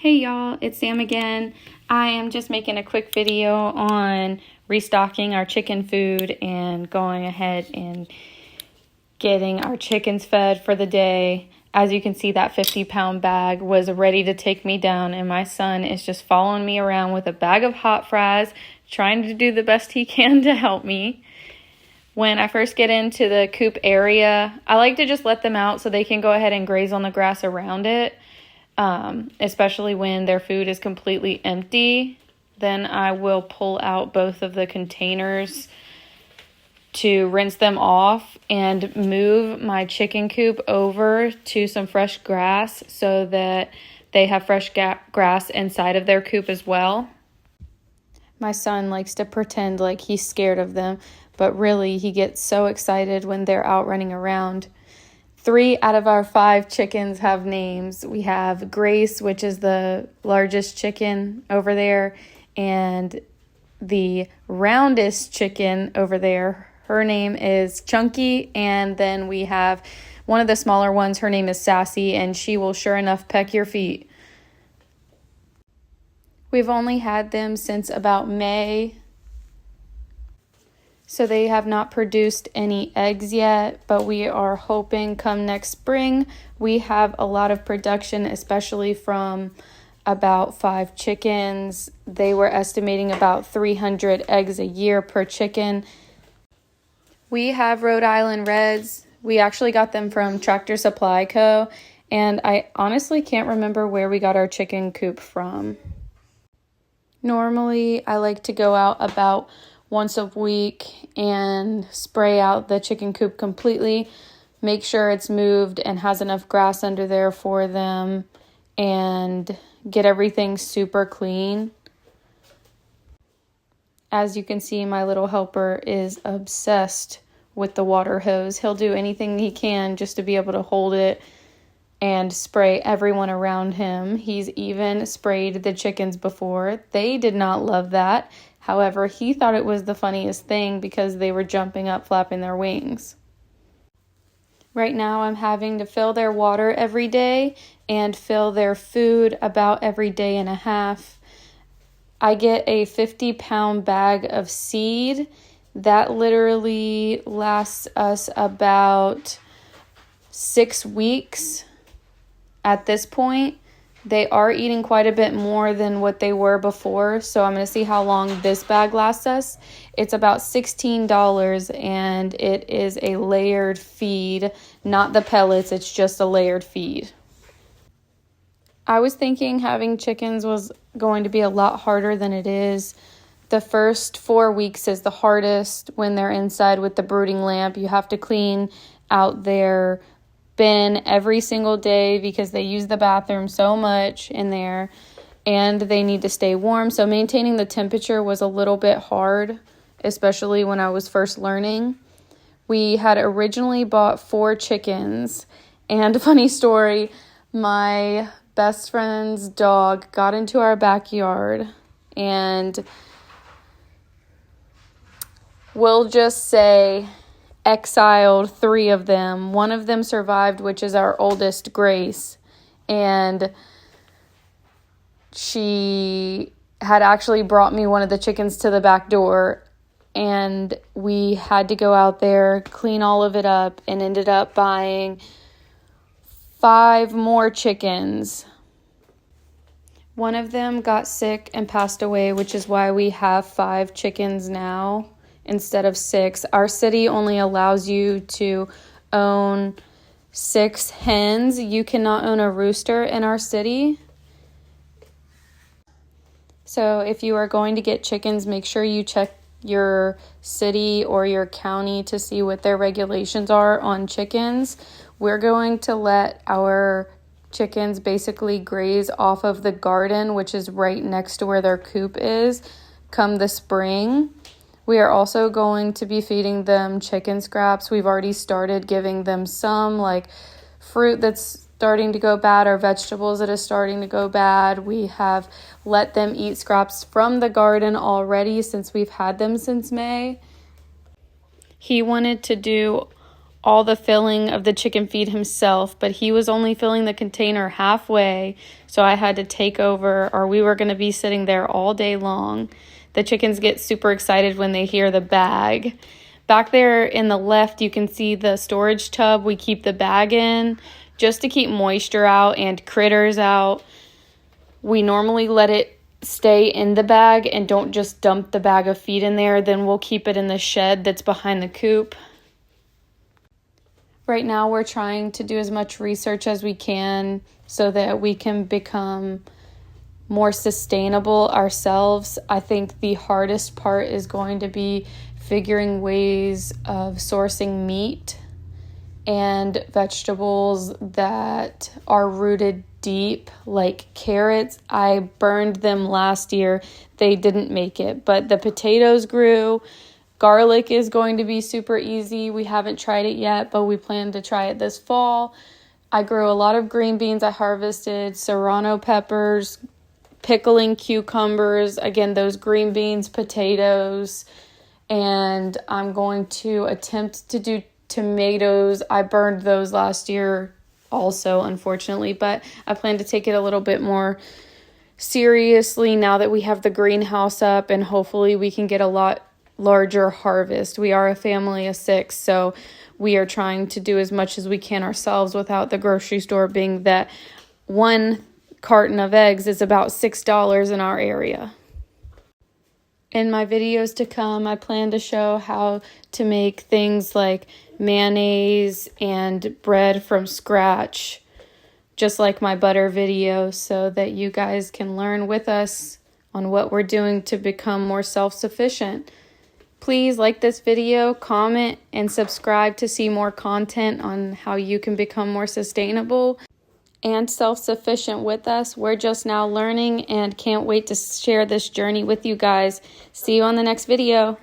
Hey y'all, it's Sam again. I am just making a quick video on restocking our chicken food and going ahead and getting our chickens fed for the day. As you can see, that 50-pound bag was ready to take me down, and my son is just following me around with a bag of hot fries, trying to do the best he can to help me. When I first get into the coop area, I like to just let them out so they can go ahead and graze on the grass around it. Especially when their food is completely empty. Then I will pull out both of the containers to rinse them off and move my chicken coop over to some fresh grass so that they have fresh grass inside of their coop as well. My son likes to pretend like he's scared of them, but really he gets so excited when they're out running around. 3 out of our 5 chickens have names. We have Grace, which is the largest chicken over there, and the roundest chicken over there, her name is Chunky, and then we have one of the smaller ones, her name is Sassy, and she will sure enough peck your feet. We've only had them since about May, so they have not produced any eggs yet, but we are hoping come next spring we have a lot of production, especially from about 5 chickens. They were estimating about 300 eggs a year per chicken. We have Rhode Island Reds. We actually got them from Tractor Supply Co., and I honestly can't remember where we got our chicken coop from. Normally, I like to go out about once a week and spray out the chicken coop completely, make sure it's moved and has enough grass under there for them, and get everything super clean. As you can see, my little helper is obsessed with the water hose. He'll do anything he can just to be able to hold it and spray everyone around him. He's even sprayed the chickens before. They did not love that. However, he thought it was the funniest thing because they were jumping up, flapping their wings. Right now, I'm having to fill their water every day and fill their food about every day and a half. I get a 50-pound bag of seed. That literally lasts us about 6 weeks at this point. They are eating quite a bit more than what they were before, so I'm going to see how long this bag lasts us. It's about $16, and it is a layered feed, not the pellets, it's just a layered feed. I was thinking having chickens was going to be a lot harder than it is. The first 4 weeks is the hardest when they're inside with the brooding lamp. You have to clean out their bin every single day because they use the bathroom so much in there, and they need to stay warm. So maintaining the temperature was a little bit hard, especially when I was first learning. We had originally bought 4 chickens, and funny story, my best friend's dog got into our backyard, and we'll just say exiled 3 of them. One of them survived, which is our oldest, Grace, and she had actually brought me one of the chickens to the back door, and we had to go out there, clean all of it up, and ended up buying 5 more chickens. One of them got sick and passed away, which is why we have 5 chickens now instead of 6. Our city only allows you to own 6 hens. You cannot own a rooster in our city. So if you are going to get chickens, make sure you check your city or your county to see what their regulations are on chickens. We're going to let our chickens basically graze off of the garden, which is right next to where their coop is, come the spring. We are also going to be feeding them chicken scraps. We've already started giving them some, like fruit that's starting to go bad or vegetables that are starting to go bad. We have let them eat scraps from the garden already since we've had them since May. He wanted to do all the filling of the chicken feed himself, but he was only filling the container halfway, so I had to take over, or we were going to be sitting there all day long. The chickens get super excited when they hear the bag. Back there in the left, you can see the storage tub we keep the bag in, just to keep moisture out and critters out. We normally let it stay in the bag and don't just dump the bag of feed in there. Then we'll keep it in the shed that's behind the coop. Right now, we're trying to do as much research as we can so that we can become more sustainable ourselves. I think the hardest part is going to be figuring ways of sourcing meat and vegetables that are rooted deep, like carrots. I burned them last year. They didn't make it, but the potatoes grew. Garlic is going to be super easy. We haven't tried it yet, but we plan to try it this fall. I grew a lot of green beans. I harvested serrano peppers, pickling cucumbers, again, those green beans, potatoes, and I'm going to attempt to do tomatoes. I burned those last year also, unfortunately, but I plan to take it a little bit more seriously now that we have the greenhouse up, and hopefully we can get a lot larger harvest. We are a family of 6, so we are trying to do as much as we can ourselves without the grocery store being that one carton of eggs is about $6 in our area. In my videos to come, I plan to show how to make things like mayonnaise and bread from scratch, just like my butter video, so that you guys can learn with us on what we're doing to become more self-sufficient. Please like this video, comment, and subscribe to see more content on how you can become more sustainable and self-sufficient with us. We're just now learning and can't wait to share this journey with you guys. See you on the next video.